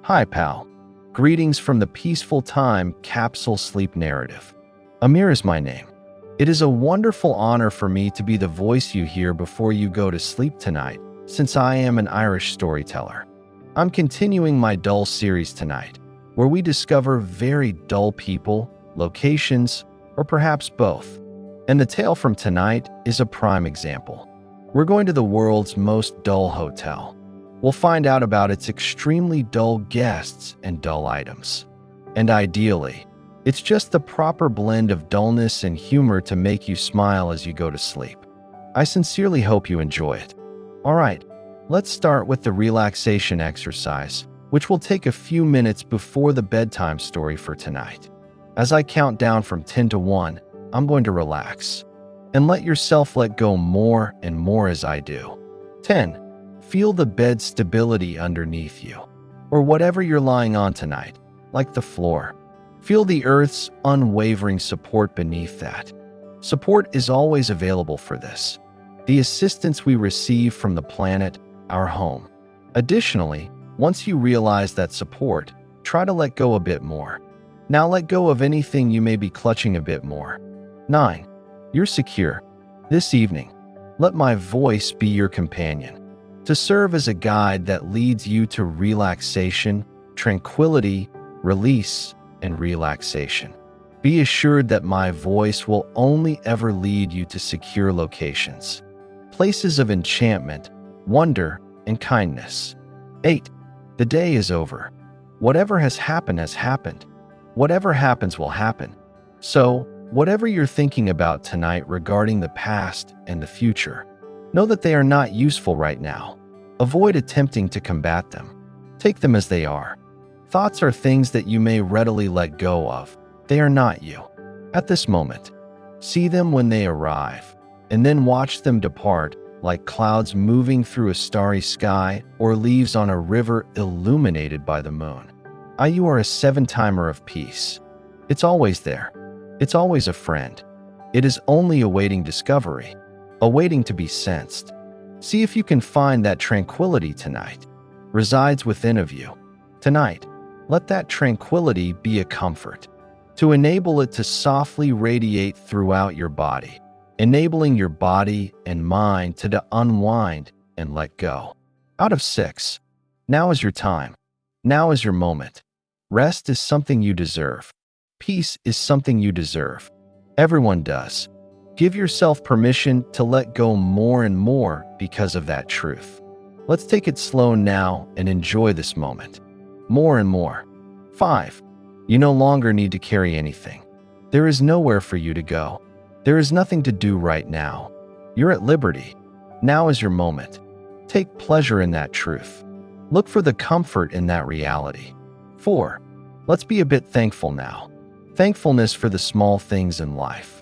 Hi, pal. Greetings from the peaceful time capsule sleep narrative. Amir is my name. It is a wonderful honor for me to be the voice you hear before you go to sleep tonight, since I am an Irish storyteller. I'm continuing my dull series tonight, where we discover very dull people, locations, or perhaps both. And the tale from tonight is a prime example. We're going to the world's most dull hotel. We'll find out about its extremely dull guests and dull items. And ideally, it's just the proper blend of dullness and humor to make you smile as you go to sleep. I sincerely hope you enjoy it. All right, let's start with the relaxation exercise, which will take a few minutes before the bedtime story for tonight. As I count down from 10 to 1, I'm going to relax. And let yourself let go more and more as I do. 10. Feel the bed stability underneath you, or whatever you're lying on tonight, like the floor. Feel the earth's unwavering support beneath that. Support is always available for this. The assistance we receive from the planet, our home. Additionally, once you realize that support, try to let go a bit more. Now let go of anything you may be clutching a bit more. 9. You're secure. This evening, let my voice be your companion, to serve as a guide that leads you to relaxation, tranquility, release, and relaxation. Be assured that my voice will only ever lead you to secure locations, places of enchantment, wonder, and kindness. 8. The day is over. Whatever has happened has happened. Whatever happens will happen. So, whatever you're thinking about tonight regarding the past and the future, know that they are not useful right now. Avoid attempting to combat them. Take them as they are. Thoughts are things that you may readily let go of. They are not you. At this moment, see them when they arrive, and then watch them depart like clouds moving through a starry sky or leaves on a river illuminated by the moon. You are a 7-timer of peace. It's always there. It's always a friend. It is only awaiting discovery, awaiting to be sensed. See if you can find that tranquility tonight. Resides within of you. Tonight, let that tranquility be a comfort, to enable it to softly radiate throughout your body, enabling your body and mind to unwind and let go. Out of 6, now is your time. Now is your moment. Rest is something you deserve. Peace is something you deserve. Everyone does. Give yourself permission to let go more and more because of that truth. Let's take it slow now and enjoy this moment. More and more. 5. You no longer need to carry anything. There is nowhere for you to go. There is nothing to do right now. You're at liberty. Now is your moment. Take pleasure in that truth. Look for the comfort in that reality. 4. Let's be a bit thankful now. Thankfulness for the small things in life.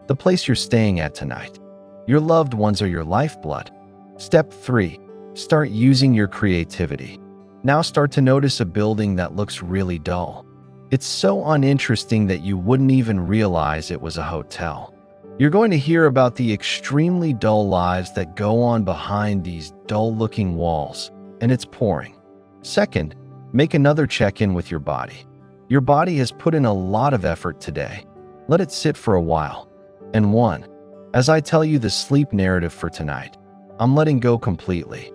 The place you're staying at tonight. Your loved ones are your lifeblood. Step 3. Start using your creativity. Now start to notice a building that looks really dull. It's so uninteresting that you wouldn't even realize it was a hotel. You're going to hear about the extremely dull lives that go on behind these dull-looking walls, and it's pouring. Second, make another check-in with your body. Your body has put in a lot of effort today. Let it sit for a while. And 1. As I tell you the sleep narrative for tonight, I'm letting go completely.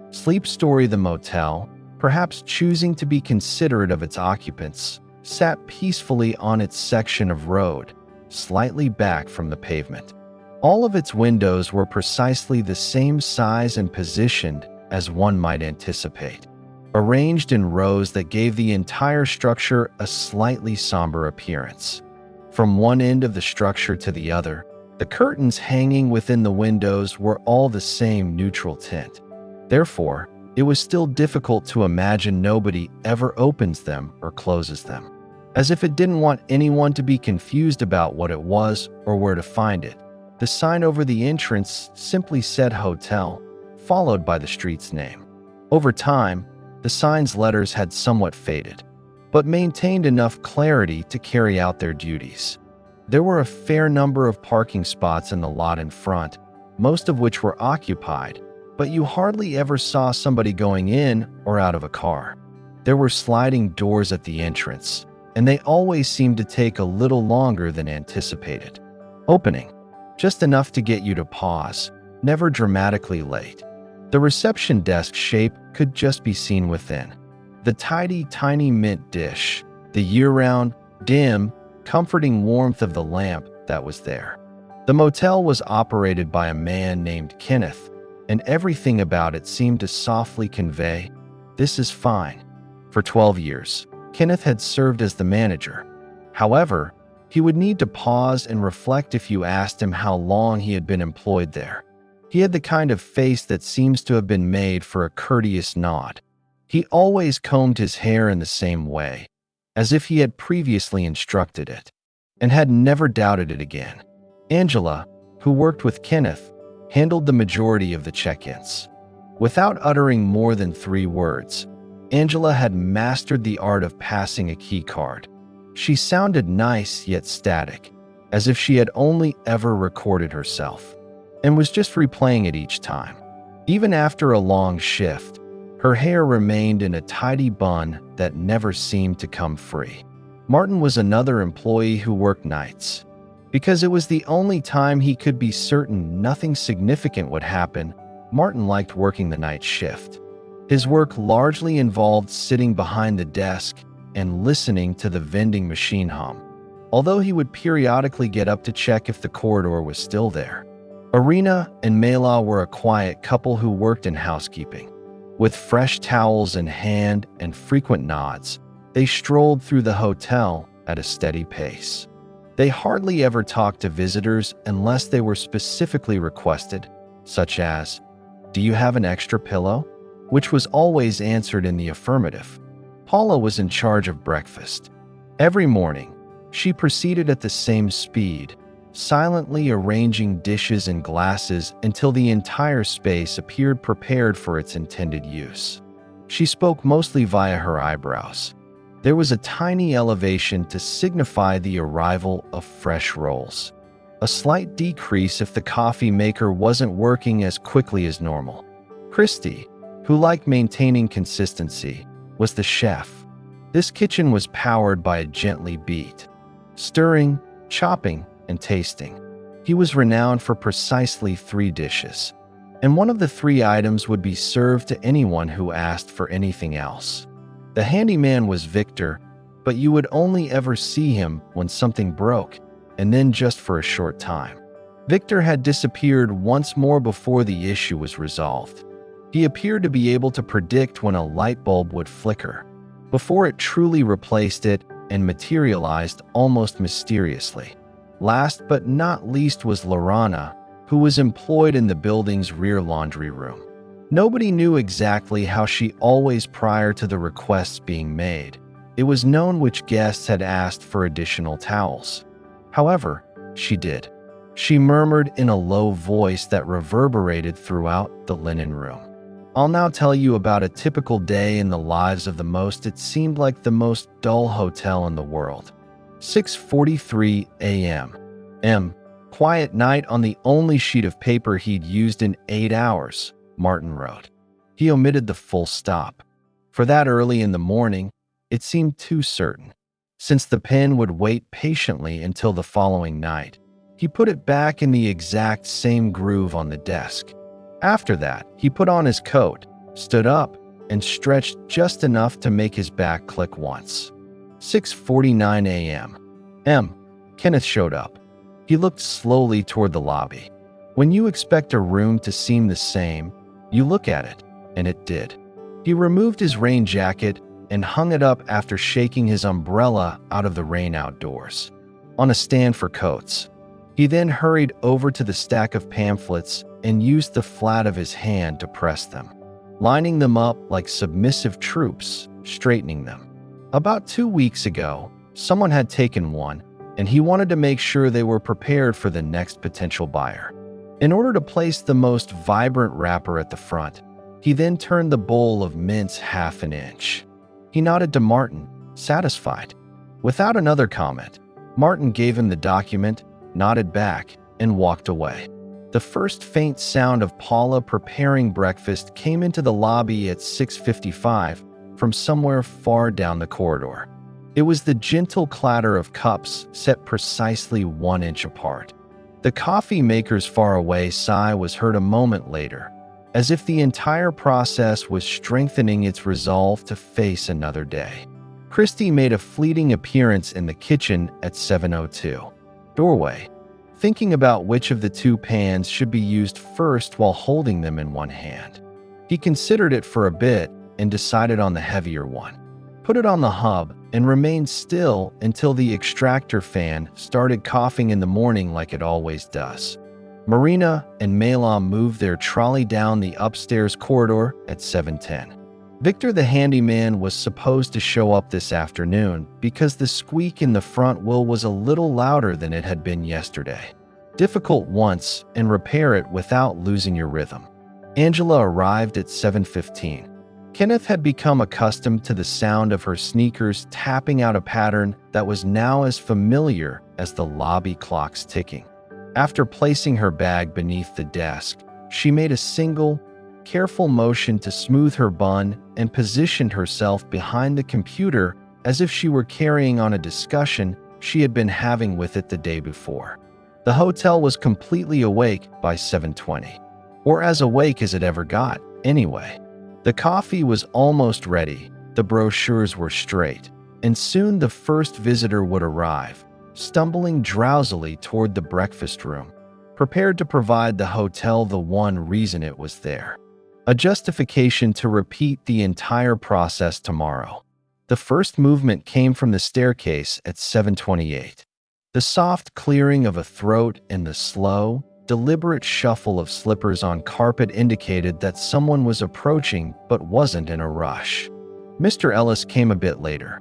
Sleep story: the motel, perhaps choosing to be considerate of its occupants, sat peacefully on its section of road, slightly back from the pavement. All of its windows were precisely the same size and positioned as one might anticipate, arranged in rows that gave the entire structure a slightly somber appearance. From one end of the structure to the other, the curtains hanging within the windows were all the same neutral tint. Therefore, it was still difficult to imagine nobody ever opens them or closes them. As if it didn't want anyone to be confused about what it was or where to find it, the sign over the entrance simply said hotel, followed by the street's name. Over time, the sign's letters had somewhat faded, but maintained enough clarity to carry out their duties. There were a fair number of parking spots in the lot in front, most of which were occupied, but you hardly ever saw somebody going in or out of a car. There were sliding doors at the entrance, and they always seemed to take a little longer than anticipated. Opening, just enough to get you to pause, never dramatically late. The reception desk shape could just be seen within. The tidy, tiny mint dish, the year-round, dim, comforting warmth of the lamp that was there. The motel was operated by a man named Kenneth, and everything about it seemed to softly convey, "This is fine." For 12 years, Kenneth had served as the manager. However, he would need to pause and reflect if you asked him how long he had been employed there. He had the kind of face that seems to have been made for a courteous nod. He always combed his hair in the same way, as if he had previously instructed it, and had never doubted it again. Angela, who worked with Kenneth, handled the majority of the check-ins. Without uttering more than 3 words, Angela had mastered the art of passing a key card. She sounded nice yet static, as if she had only ever recorded herself, and was just replaying it each time. Even after a long shift, her hair remained in a tidy bun that never seemed to come free. Martin was another employee who worked nights. Because it was the only time he could be certain nothing significant would happen, Martin liked working the night shift. His work largely involved sitting behind the desk and listening to the vending machine hum, although he would periodically get up to check if the corridor was still there. Irina and Mela were a quiet couple who worked in housekeeping. With fresh towels in hand and frequent nods, they strolled through the hotel at a steady pace. They hardly ever talked to visitors unless they were specifically requested, such as, "Do you have an extra pillow?" which was always answered in the affirmative. Paula was in charge of breakfast. Every morning, she proceeded at the same speed, silently arranging dishes and glasses until the entire space appeared prepared for its intended use. She spoke mostly via her eyebrows. There was a tiny elevation to signify the arrival of fresh rolls. A slight decrease if the coffee maker wasn't working as quickly as normal. Christy, who liked maintaining consistency, was the chef. This kitchen was powered by a gently beat, stirring, chopping, and tasting. He was renowned for precisely 3 dishes, and one of the 3 items would be served to anyone who asked for anything else. The handyman was Victor, but you would only ever see him when something broke, and then just for a short time. Victor had disappeared once more before the issue was resolved. He appeared to be able to predict when a light bulb would flicker, before it truly replaced it and materialized almost mysteriously. Last but not least was Lorana, who was employed in the building's rear laundry room. Nobody knew exactly how she always prior to the requests being made. It was known which guests had asked for additional towels. However, she did. She murmured in a low voice that reverberated throughout the linen room. I'll now tell you about a typical day in the lives of it seemed like the most dull hotel in the world. 6:43 a.m. Quiet night on the only sheet of paper he'd used in 8 hours, Martin wrote. He omitted the full stop. For that early in the morning, it seemed too certain. Since the pen would wait patiently until the following night, he put it back in the exact same groove on the desk. After that, he put on his coat, stood up, and stretched just enough to make his back click once. 6:49 a.m. Kenneth showed up. He looked slowly toward the lobby. When you expect a room to seem the same, you look at it, and it did. He removed his rain jacket and hung it up after shaking his umbrella out of the rain outdoors, on a stand for coats. He then hurried over to the stack of pamphlets and used the flat of his hand to press them, lining them up like submissive troops, straightening them. About 2 weeks ago, someone had taken one, and he wanted to make sure they were prepared for the next potential buyer. In order to place the most vibrant wrapper at the front, he then turned the bowl of mints half an inch. He nodded to Martin, satisfied. Without another comment, Martin gave him the document, nodded back, and walked away. The first faint sound of Paula preparing breakfast came into the lobby at 6:55, from somewhere far down the corridor. It was the gentle clatter of cups set precisely 1 inch apart. The coffee maker's faraway sigh was heard a moment later, as if the entire process was strengthening its resolve to face another day. Christy made a fleeting appearance in the kitchen at 7:02. Doorway, thinking about which of the 2 pans should be used first while holding them in one hand. He considered it for a bit and decided on the heavier one. Put it on the hub and remained still until the extractor fan started coughing in the morning like it always does. Marina and Malom moved their trolley down the upstairs corridor at 7:10. Victor the handyman was supposed to show up this afternoon because the squeak in the front wheel was a little louder than it had been yesterday. Difficult once and repair it without losing your rhythm. Angela arrived at 7:15. Kenneth had become accustomed to the sound of her sneakers tapping out a pattern that was now as familiar as the lobby clock's ticking. After placing her bag beneath the desk, she made a single, careful motion to smooth her bun and positioned herself behind the computer as if she were carrying on a discussion she had been having with it the day before. The hotel was completely awake by 7:20, or as awake as it ever got, anyway. The coffee was almost ready, the brochures were straight, and soon the first visitor would arrive, stumbling drowsily toward the breakfast room, prepared to provide the hotel the one reason it was there. A justification to repeat the entire process tomorrow. The first movement came from the staircase at 7:28. The soft clearing of a throat and the slow, deliberate shuffle of slippers on carpet indicated that someone was approaching but wasn't in a rush. Mr. Ellis came a bit later,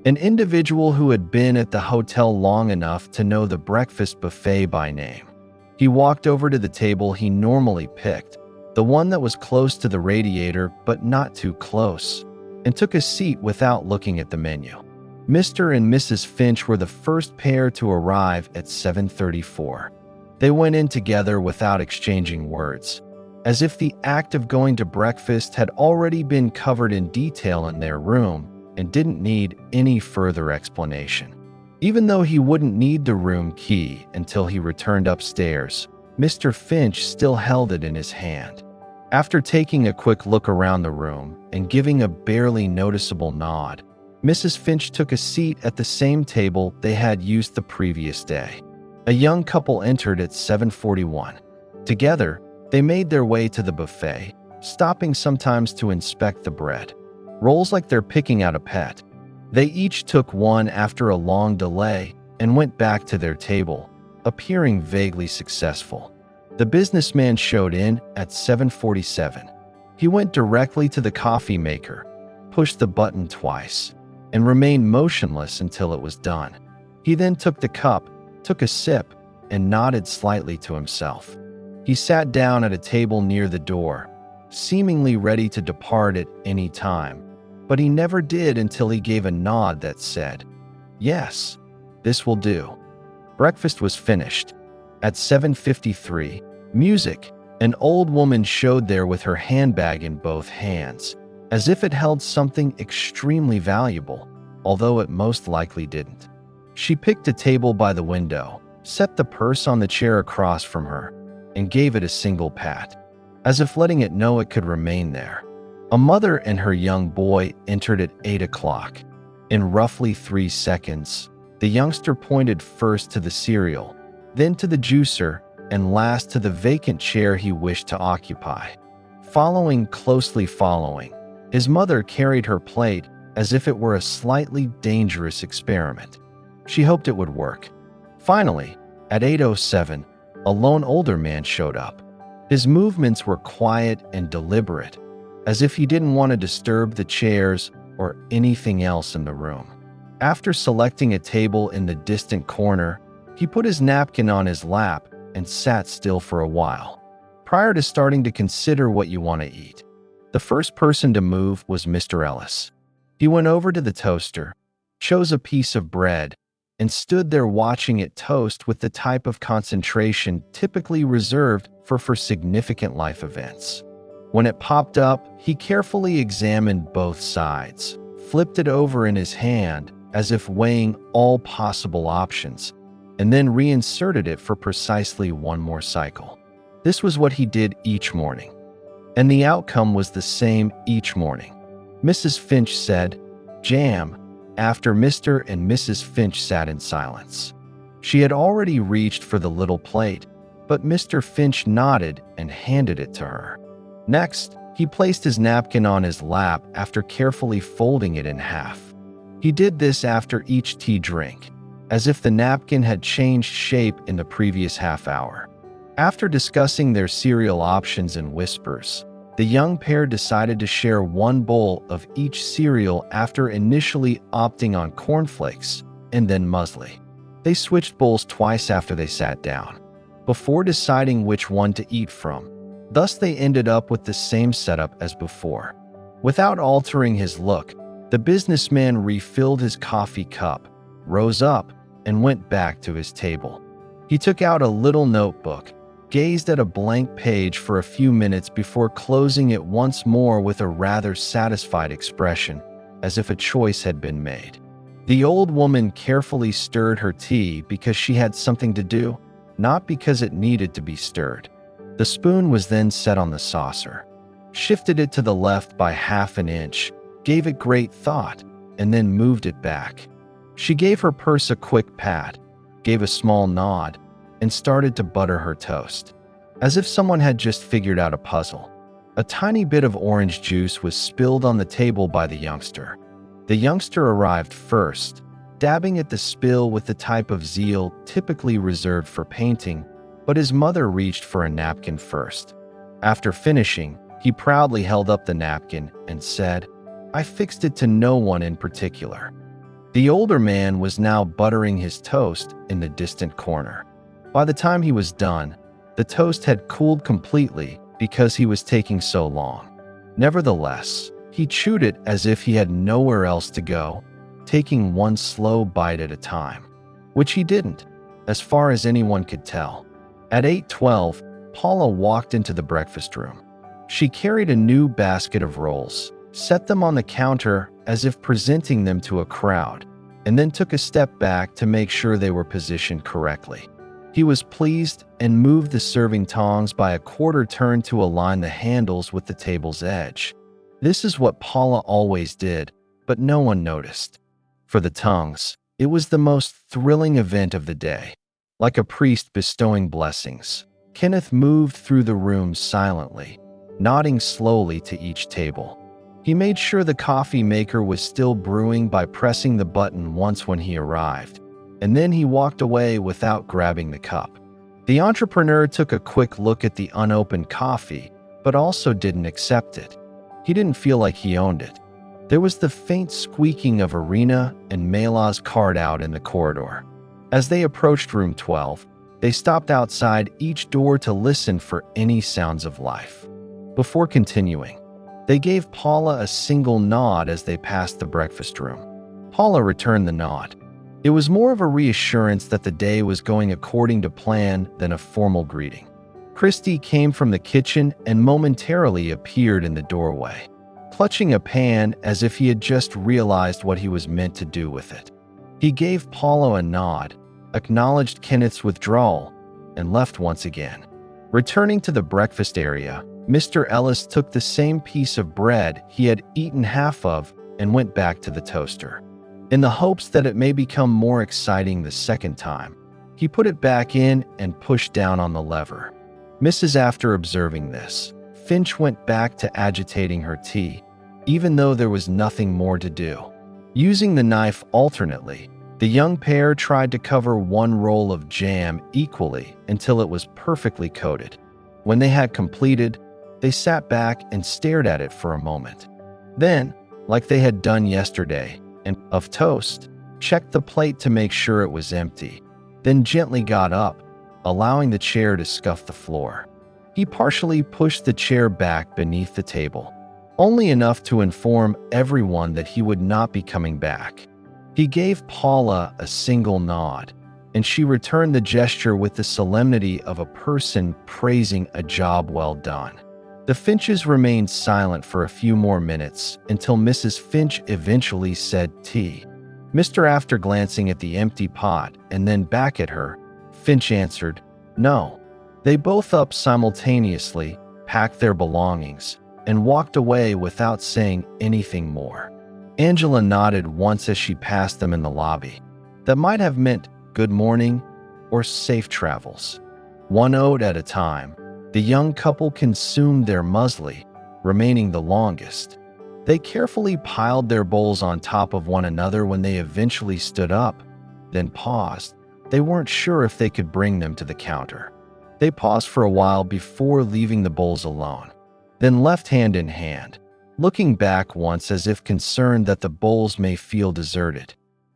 an individual who had been at the hotel long enough to know the breakfast buffet by name. He walked over to the table he normally picked, the one that was close to the radiator but not too close, and took a seat without looking at the menu. Mr. and Mrs. Finch were the first pair to arrive at 7:34. They went in together without exchanging words, as if the act of going to breakfast had already been covered in detail in their room and didn't need any further explanation. Even though he wouldn't need the room key until he returned upstairs, Mr. Finch still held it in his hand. After taking a quick look around the room and giving a barely noticeable nod, Mrs. Finch took a seat at the same table they had used the previous day. A young couple entered at 7:41. Together, they made their way to the buffet, stopping sometimes to inspect the bread. Rolls like they're picking out a pet. They each took one after a long delay and went back to their table, appearing vaguely successful. The businessman showed in at 7:47. He went directly to the coffee maker, pushed the button twice, and remained motionless until it was done. He then took the cup, took a sip, and nodded slightly to himself. He sat down at a table near the door, seemingly ready to depart at any time, but he never did until he gave a nod that said, "Yes, this will do." Breakfast was finished. At 7:53, music, an old woman showed there with her handbag in both hands, as if it held something extremely valuable, although it most likely didn't. She picked a table by the window, set the purse on the chair across from her, and gave it a single pat, as if letting it know it could remain there. A mother and her young boy entered at 8 o'clock. In roughly 3 seconds, the youngster pointed first to the cereal, then to the juicer, and last to the vacant chair he wished to occupy. Closely following, his mother carried her plate as if it were a slightly dangerous experiment. She hoped it would work. Finally, at 8:07, a lone older man showed up. His movements were quiet and deliberate, as if he didn't want to disturb the chairs or anything else in the room. After selecting a table in the distant corner, he put his napkin on his lap and sat still for a while, prior to starting to consider what you want to eat. The first person to move was Mr. Ellis. He went over to the toaster, chose a piece of bread, and stood there watching it toast with the type of concentration typically reserved for significant life events. When it popped up, he carefully examined both sides, flipped it over in his hand as if weighing all possible options, and then reinserted it for precisely one more cycle. This was what he did each morning, and the outcome was the same each morning. Mrs. Finch said, "Jam," after Mr. and Mrs. Finch sat in silence. She had already reached for the little plate, but Mr. Finch nodded and handed it to her. Next, he placed his napkin on his lap after carefully folding it in half. He did this after each tea drink, as if the napkin had changed shape in the previous half hour. After discussing their cereal options in whispers, the young pair decided to share one bowl of each cereal after initially opting on cornflakes and then muesli. They switched bowls twice after they sat down, before deciding which one to eat from. Thus, they ended up with the same setup as before. Without altering his look, the businessman refilled his coffee cup, rose up, and went back to his table. He took out a little notebook, gazed at a blank page for a few minutes before closing it once more with a rather satisfied expression, as if a choice had been made. The old woman carefully stirred her tea because she had something to do, not because it needed to be stirred. The spoon was then set on the saucer, shifted it to the left by half an inch, gave it great thought, and then moved it back. She gave her purse a quick pat, gave a small nod, and started to butter her toast, as if someone had just figured out a puzzle. A tiny bit of orange juice was spilled on the table by the youngster. The youngster arrived first, dabbing at the spill with the type of zeal typically reserved for painting, but his mother reached for a napkin first. After finishing, he proudly held up the napkin and said, "I fixed it to no one in particular." The older man was now buttering his toast in the distant corner. By the time he was done, the toast had cooled completely because he was taking so long. Nevertheless, he chewed it as if he had nowhere else to go, taking one slow bite at a time, which he didn't, as far as anyone could tell. At 8:12, Paula walked into the breakfast room. She carried a new basket of rolls, set them on the counter as if presenting them to a crowd, and then took a step back to make sure they were positioned correctly. He was pleased and moved the serving tongs by a quarter turn to align the handles with the table's edge. This is what Paula always did, but no one noticed. For the tongues, it was the most thrilling event of the day. Like a priest bestowing blessings, Kenneth moved through the room silently, nodding slowly to each table. He made sure the coffee maker was still brewing by pressing the button once when he arrived, and then he walked away without grabbing the cup. The entrepreneur took a quick look at the unopened coffee, but also didn't accept it. He didn't feel like he owned it. There was the faint squeaking of Arena and Mela's cart out in the corridor. As they approached room 12, they stopped outside each door to listen for any sounds of life. Before continuing, they gave Paula a single nod as they passed the breakfast room. Paula returned the nod. It was more of a reassurance that the day was going according to plan than a formal greeting. Christy came from the kitchen and momentarily appeared in the doorway, clutching a pan as if he had just realized what he was meant to do with it. He gave Paula a nod, acknowledged Kenneth's withdrawal, and left once again. Returning to the breakfast area, Mr. Ellis took the same piece of bread he had eaten half of and went back to the toaster. In the hopes that it may become more exciting the second time, he put it back in and pushed down on the lever. After observing this, Finch went back to agitating her tea, even though there was nothing more to do. Using the knife alternately, the young pair tried to cover one roll of jam equally until it was perfectly coated. When they had completed, they sat back and stared at it for a moment. Then, like they had done yesterday, and of toast, checked the plate to make sure it was empty, then gently got up, allowing the chair to scuff the floor. He partially pushed the chair back beneath the table, only enough to inform everyone that he would not be coming back. He gave Paula a single nod, and she returned the gesture with the solemnity of a person praising a job well done. The Finches remained silent for a few more minutes until Mrs. Finch eventually said tea. Mr. After glancing at the empty pot and then back at her, Finch answered, no. They both up simultaneously, packed their belongings, and walked away without saying anything more. Angela nodded once as she passed them in the lobby. That might have meant good morning or safe travels. One oat at a time, the young couple consumed their muesli, remaining the longest. They carefully piled their bowls on top of one another when they eventually stood up, then paused. They weren't sure if they could bring them to the counter. They paused for a while before leaving the bowls alone, then left hand in hand, looking back once as if concerned that the bowls may feel deserted.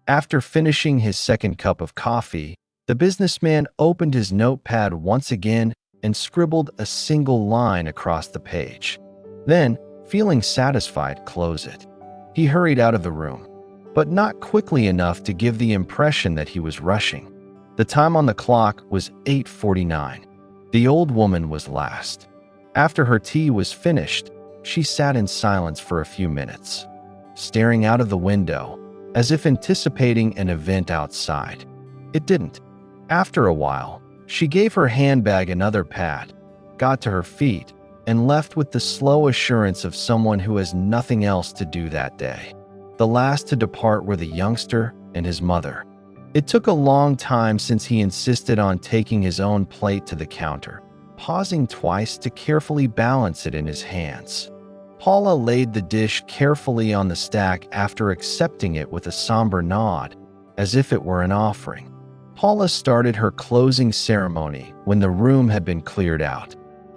After finishing his second cup of coffee, the businessman opened his notepad once again and scribbled a single line across the page. Then, feeling satisfied, closed it. He hurried out of the room, but not quickly enough to give the impression that he was rushing. The time on the clock was 8:49. The old woman was last. After her tea was finished, she sat in silence for a few minutes, staring out of the window, as if anticipating an event outside. It didn't. After a while, she gave her handbag another pat, got to her feet, and left with the slow assurance of someone who has nothing else to do that day. The last to depart were the youngster and his mother. It took a long time since he insisted on taking his own plate to the counter, pausing twice to carefully balance it in his hands. Paula laid the dish carefully on the stack after accepting it with a somber nod, as if it were an offering. Paula started her closing ceremony when the room had been cleared out.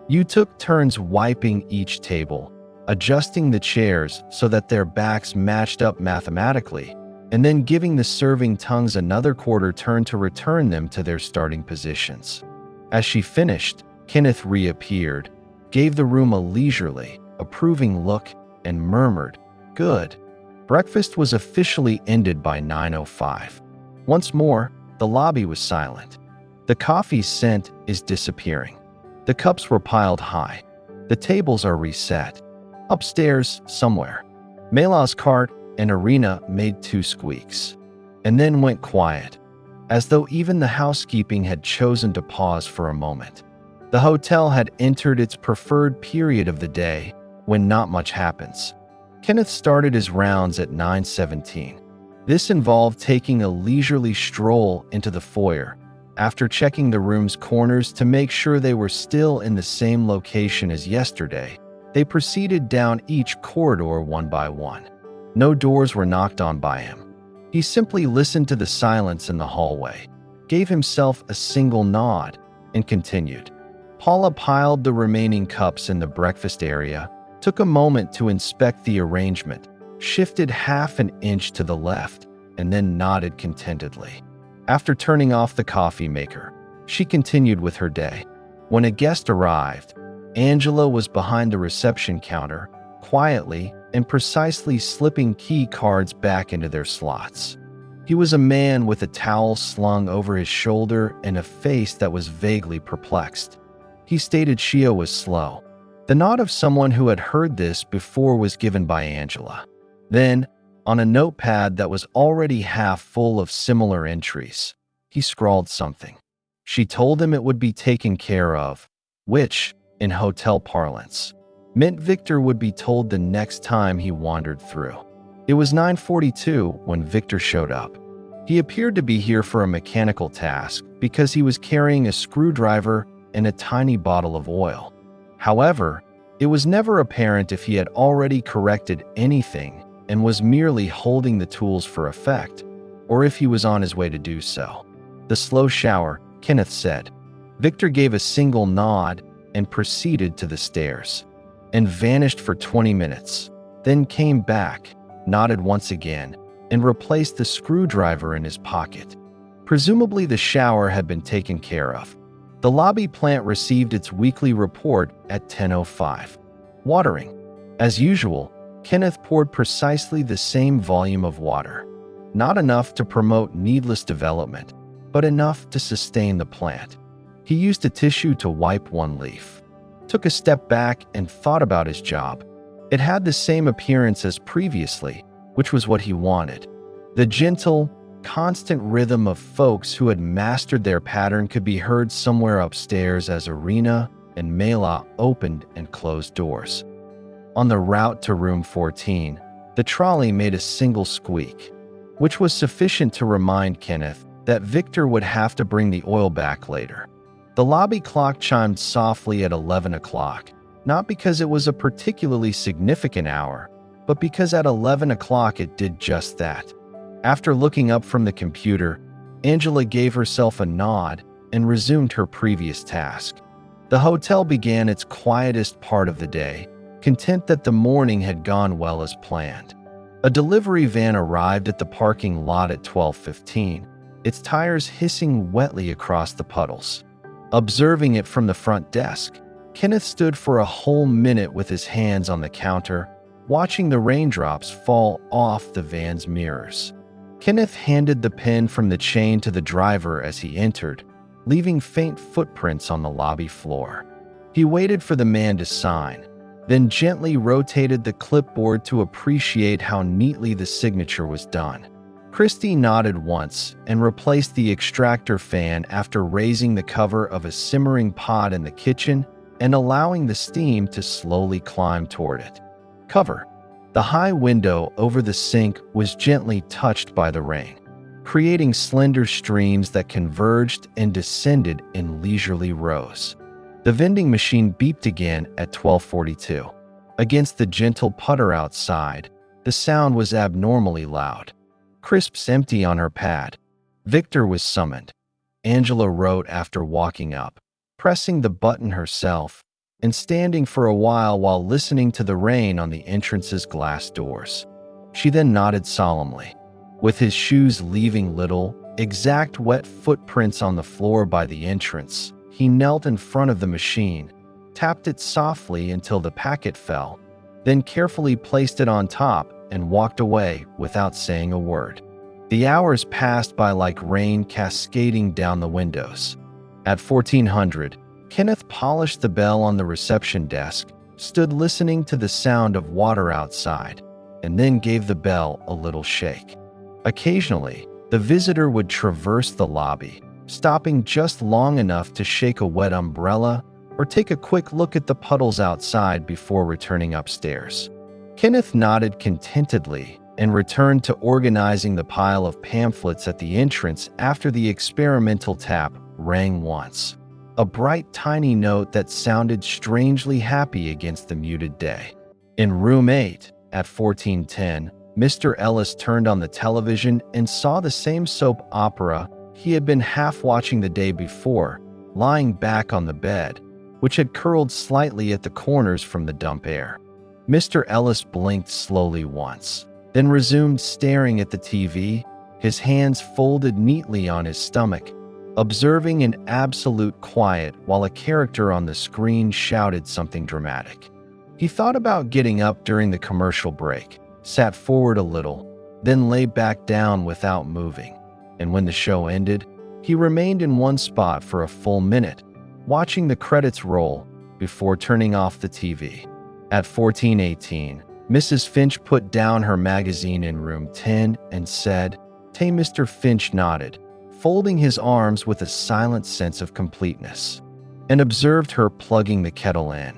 You took turns wiping each table, adjusting the chairs so that their backs matched up mathematically, and then giving the serving tongues another quarter turn to return them to their starting positions. As she finished, Kenneth reappeared, gave the room a leisurely, approving look, and murmured, "Good." Breakfast was officially ended by 9:05. Once more, the lobby was silent. The coffee scent is disappearing. The cups were piled high. The tables are reset. Upstairs, somewhere, Melah's cart and Arena made two squeaks, and then went quiet, as though even the housekeeping had chosen to pause for a moment. The hotel had entered its preferred period of the day, when not much happens. Kenneth started his rounds at 9:17. This involved taking a leisurely stroll into the foyer. After checking the room's corners to make sure they were still in the same location as yesterday, they proceeded down each corridor one by one. No doors were knocked on by him. He simply listened to the silence in the hallway, gave himself a single nod, and continued. Paula piled the remaining cups in the breakfast area, took a moment to inspect the arrangement, shifted half an inch to the left, and then nodded contentedly. After turning off the coffee maker, she continued with her day. When a guest arrived, Angela was behind the reception counter, quietly and precisely slipping key cards back into their slots. He was a man with a towel slung over his shoulder and a face that was vaguely perplexed. He stated Shio was slow. The nod of someone who had heard this before was given by Angela. Then, on a notepad that was already half full of similar entries, he scrawled something. She told him it would be taken care of, which, in hotel parlance, meant Victor would be told the next time he wandered through. It was 9:42 when Victor showed up. He appeared to be here for a mechanical task because he was carrying a screwdriver and a tiny bottle of oil. However, it was never apparent if he had already corrected anything and was merely holding the tools for effect, or if he was on his way to do so. The slow shower, Kenneth said. Victor gave a single nod and proceeded to the stairs, and vanished for 20 minutes, then came back, nodded once again, and replaced the screwdriver in his pocket. Presumably the shower had been taken care of. The lobby plant received its weekly report at 10:05. Watering. As usual, Kenneth poured precisely the same volume of water. Not enough to promote needless development, but enough to sustain the plant. He used a tissue to wipe one leaf. took a step back and thought about his job. It had the same appearance as previously, which was what he wanted. The gentle, constant rhythm of folks who had mastered their pattern could be heard somewhere upstairs as Arena and Mela opened and closed doors. On the route to room 14, the trolley made a single squeak, which was sufficient to remind Kenneth that Victor would have to bring the oil back later. The lobby clock chimed softly at 11 o'clock, not because it was a particularly significant hour, but because at 11 o'clock it did just that. After looking up from the computer, Angela gave herself a nod and resumed her previous task. The hotel began its quietest part of the day, content that the morning had gone well as planned. A delivery van arrived at the parking lot at 12:15, its tires hissing wetly across the puddles. Observing it from the front desk, Kenneth stood for a whole minute with his hands on the counter, watching the raindrops fall off the van's mirrors. Kenneth handed the pen from the chain to the driver as he entered, leaving faint footprints on the lobby floor. He waited for the man to sign, then gently rotated the clipboard to appreciate how neatly the signature was done. Christy nodded once and replaced the extractor fan after raising the cover of a simmering pot in the kitchen and allowing the steam to slowly climb toward it. Cover. The high window over the sink was gently touched by the rain, creating slender streams that converged and descended in leisurely rows. The vending machine beeped again at 12:42. Against the gentle putter outside, the sound was abnormally loud. Crisps empty on her pad. Victor was summoned. Angela wrote after walking up, pressing the button herself, and standing for a while listening to the rain on the entrance's glass doors. She then nodded solemnly. With his shoes leaving little, exact wet footprints on the floor by the entrance, he knelt in front of the machine, tapped it softly until the packet fell, then carefully placed it on top and walked away without saying a word. The hours passed by like rain cascading down the windows. At 1400, Kenneth polished the bell on the reception desk, stood listening to the sound of water outside, and then gave the bell a little shake. Occasionally, the visitor would traverse the lobby, stopping just long enough to shake a wet umbrella or take a quick look at the puddles outside before returning upstairs. Kenneth nodded contentedly and returned to organizing the pile of pamphlets at the entrance after the experimental tap rang once. A bright, tiny note that sounded strangely happy against the muted day. In room 8, at 1410, Mr. Ellis turned on the television and saw the same soap opera he had been half watching the day before, lying back on the bed, which had curled slightly at the corners from the dump air. Mr. Ellis blinked slowly once, then resumed staring at the TV, his hands folded neatly on his stomach, observing in absolute quiet while a character on the screen shouted something dramatic. He thought about getting up during the commercial break, sat forward a little, then lay back down without moving, and when the show ended, he remained in one spot for a full minute, watching the credits roll before turning off the TV. At 1418, Mrs. Finch put down her magazine in room 10 and said, "Tay." Mr. Finch nodded, folding his arms with a silent sense of completeness, and observed her plugging the kettle in.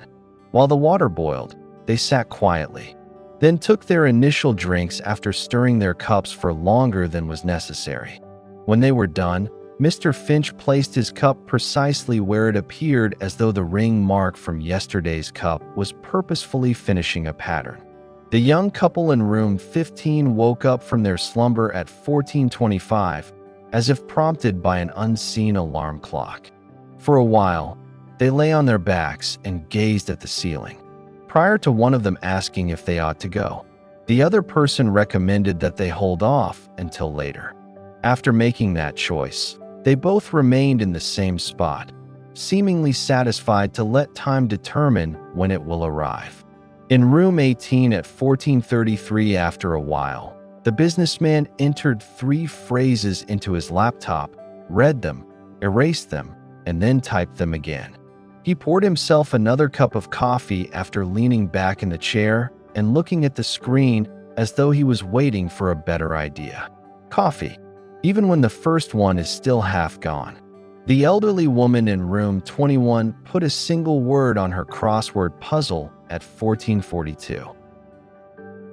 While the water boiled, they sat quietly, then took their initial drinks after stirring their cups for longer than was necessary. When they were done, Mr. Finch placed his cup precisely where it appeared as though the ring mark from yesterday's cup was purposefully finishing a pattern. The young couple in room 15 woke up from their slumber at 1425, as if prompted by an unseen alarm clock. For a while, they lay on their backs and gazed at the ceiling. Prior to one of them asking if they ought to go, the other person recommended that they hold off until later. After making that choice, they both remained in the same spot, seemingly satisfied to let time determine when it will arrive. In room 18 at 1433, after a while, the businessman entered 3 phrases into his laptop, read them, erased them, and then typed them again. He poured himself another cup of coffee after leaning back in the chair and looking at the screen as though he was waiting for a better idea. Coffee, even when the first one is still half gone. The elderly woman in room 21 put a single word on her crossword puzzle at 1442.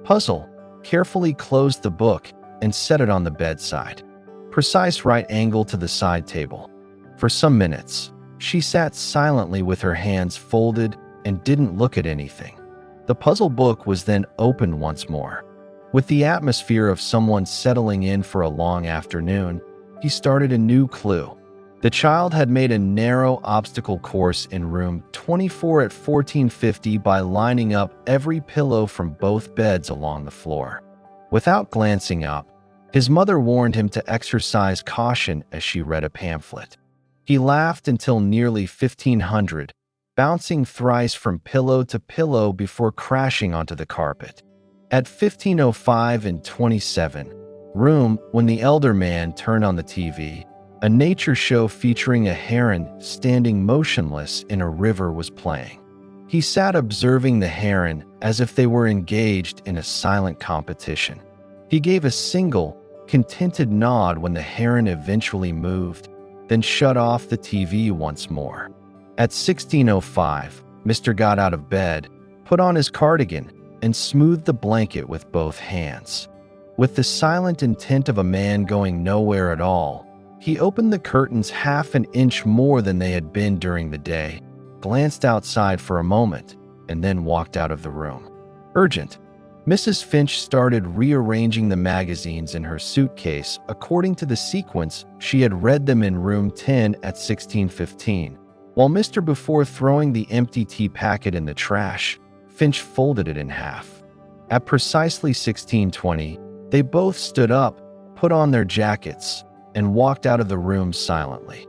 Puzzle, carefully closed the book and set it on the bedside. Precise right angle to the side table. For some minutes, she sat silently with her hands folded and didn't look at anything. The puzzle book was then opened once more. With the atmosphere of someone settling in for a long afternoon, he started a new clue. The child had made a narrow obstacle course in room 24 at 1450 by lining up every pillow from both beds along the floor. Without glancing up, his mother warned him to exercise caution as she read a pamphlet. He laughed until nearly 1500, bouncing thrice from pillow to pillow before crashing onto the carpet. At 1505 and 27, room, when the elder man turned on the TV, a nature show featuring a heron standing motionless in a river was playing. He sat observing the heron as if they were engaged in a silent competition. He gave a single, contented nod when the heron eventually moved, then shut off the TV once more. At 1605, Mr. got out of bed, put on his cardigan, and smoothed the blanket with both hands. With the silent intent of a man going nowhere at all, he opened the curtains half an inch more than they had been during the day, glanced outside for a moment, and then walked out of the room. Urgent. Mrs. Finch started rearranging the magazines in her suitcase according to the sequence she had read them in room 10 at 1615. While Mr. before throwing the empty tea packet in the trash, Finch folded it in half. At precisely 1620, they both stood up, put on their jackets, and walked out of the room silently.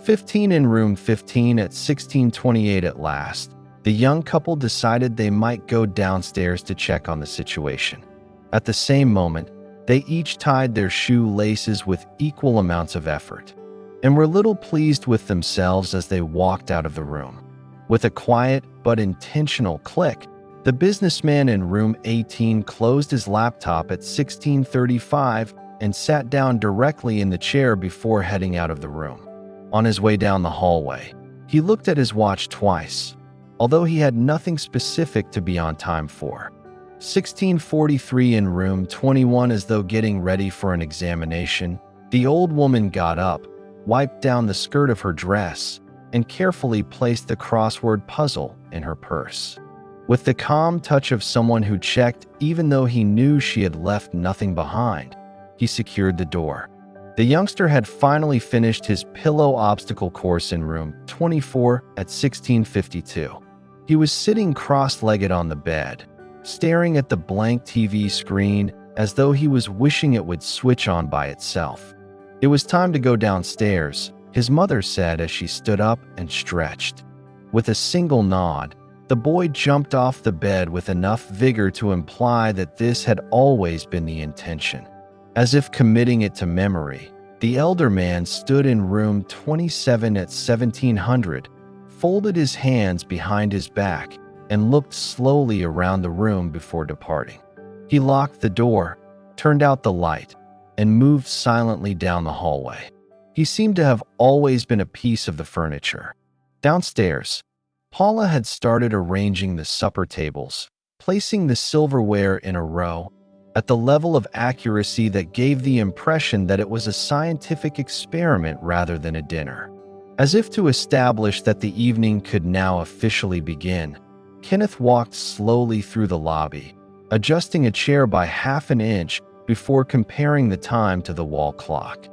15 in room 15 at 1628 at last, the young couple decided they might go downstairs to check on the situation. At the same moment, they each tied their shoe laces with equal amounts of effort, and were little pleased with themselves as they walked out of the room. With a quiet but intentional click, the businessman in room 18 closed his laptop at 1635 and sat down directly in the chair before heading out of the room. On his way down the hallway, he looked at his watch twice, although he had nothing specific to be on time for. 1643 in room 21, as though getting ready for an examination, the old woman got up, wiped down the skirt of her dress, and carefully placed the crossword puzzle in her purse. With the calm touch of someone who checked even though he knew she had left nothing behind, he secured the door. The youngster had finally finished his pillow obstacle course in room 24 at 1652. He was sitting cross-legged on the bed, staring at the blank TV screen as though he was wishing it would switch on by itself. It was time to go downstairs, his mother said as she stood up and stretched. With a single nod, the boy jumped off the bed with enough vigor to imply that this had always been the intention. As if committing it to memory, the elder man stood in room 27 at 1700, folded his hands behind his back, and looked slowly around the room before departing. He locked the door, turned out the light, and moved silently down the hallway. He seemed to have always been a piece of the furniture. Downstairs, Paula had started arranging the supper tables, placing the silverware in a row, at the level of accuracy that gave the impression that it was a scientific experiment rather than a dinner. As if to establish that the evening could now officially begin, Kenneth walked slowly through the lobby, adjusting a chair by half an inch before comparing the time to the wall clock.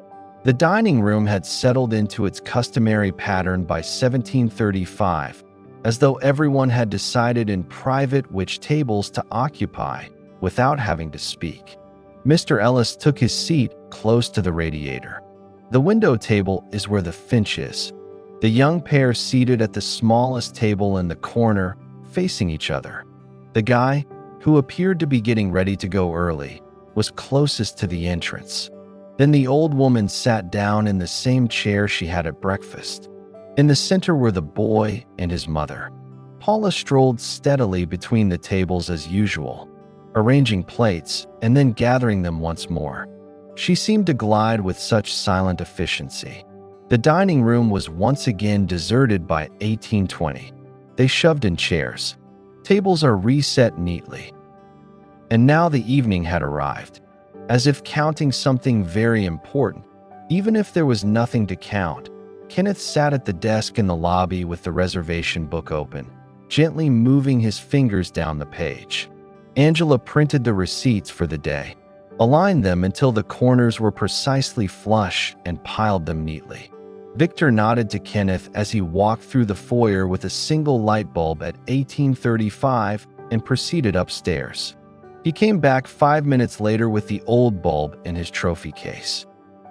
The dining room had settled into its customary pattern by 1735, as though everyone had decided in private which tables to occupy without having to speak. Mr. Ellis took his seat close to the radiator. The window table is where the Finch is. The young pair seated at the smallest table in the corner, facing each other. The guy, who appeared to be getting ready to go early, was closest to the entrance. Then the old woman sat down in the same chair she had at breakfast. In the center were the boy and his mother. Paula strolled steadily between the tables as usual, arranging plates and then gathering them once more. She seemed to glide with such silent efficiency. The dining room was once again deserted by 1820. They shoved in chairs. Tables are reset neatly. And now the evening had arrived. As if counting something very important, even if there was nothing to count, Kenneth sat at the desk in the lobby with the reservation book open, gently moving his fingers down the page. Angela printed the receipts for the day, aligned them until the corners were precisely flush, and piled them neatly. Victor nodded to Kenneth as he walked through the foyer with a single light bulb at 1835 and proceeded upstairs. He came back 5 minutes later with the old bulb in his trophy case,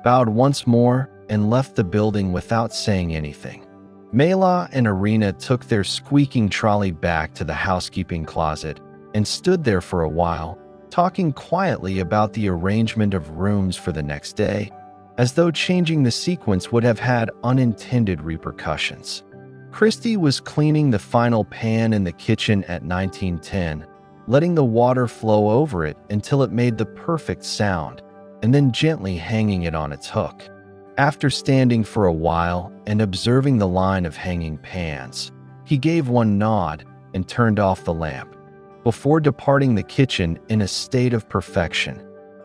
bowed once more, and left the building without saying anything. Mela and Irina took their squeaking trolley back to the housekeeping closet and stood there for a while, talking quietly about the arrangement of rooms for the next day, as though changing the sequence would have had unintended repercussions. Christy was cleaning the final pan in the kitchen at 1910, letting the water flow over it until it made the perfect sound, and then gently hanging it on its hook. After standing for a while and observing the line of hanging pans, he gave one nod and turned off the lamp, before departing the kitchen in a state of perfection.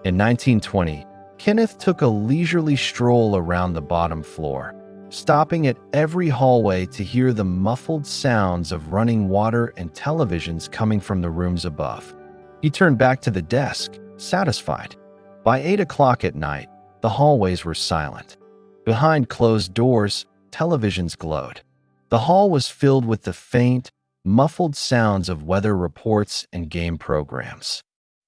In 1920, Kenneth took a leisurely stroll around the bottom floor, stopping at every hallway to hear the muffled sounds of running water and televisions coming from the rooms above. He turned back to the desk, satisfied. By 8 o'clock at night, the hallways were silent. Behind closed doors, televisions glowed. The hall was filled with the faint, muffled sounds of weather reports and game programs.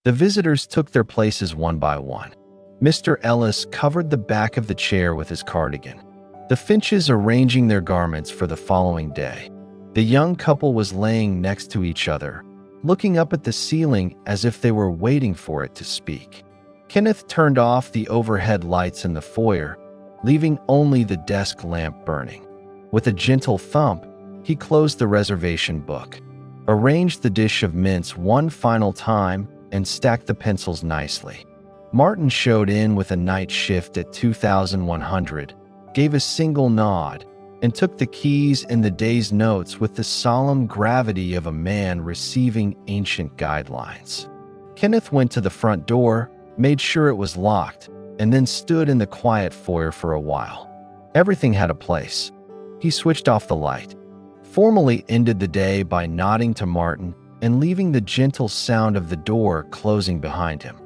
The visitors took their places one by one. Mr. Ellis covered the back of the chair with his cardigan, the Finches arranging their garments for the following day. The young couple was laying next to each other, looking up at the ceiling as if they were waiting for it to speak. Kenneth turned off the overhead lights in the foyer, leaving only the desk lamp burning. With a gentle thump, he closed the reservation book, arranged the dish of mince one final time, and stacked the pencils nicely. Martin showed in with a night shift at 2100, gave a single nod, and took the keys and the day's notes with the solemn gravity of a man receiving ancient guidelines. Kenneth went to the front door, made sure it was locked, and then stood in the quiet foyer for a while. Everything had a place. He switched off the light, formally ended the day by nodding to Martin and leaving the gentle sound of the door closing behind him.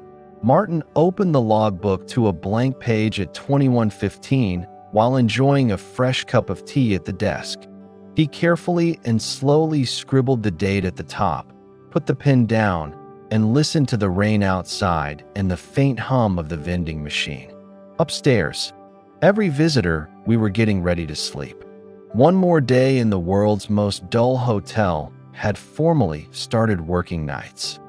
Martin opened the logbook to a blank page at 21:15 while enjoying a fresh cup of tea at the desk. He carefully and slowly scribbled the date at the top, put the pen down, and listened to the rain outside and the faint hum of the vending machine. Upstairs, every visitor, we were getting ready to sleep. One more day in the world's most dull hotel had formally started working nights.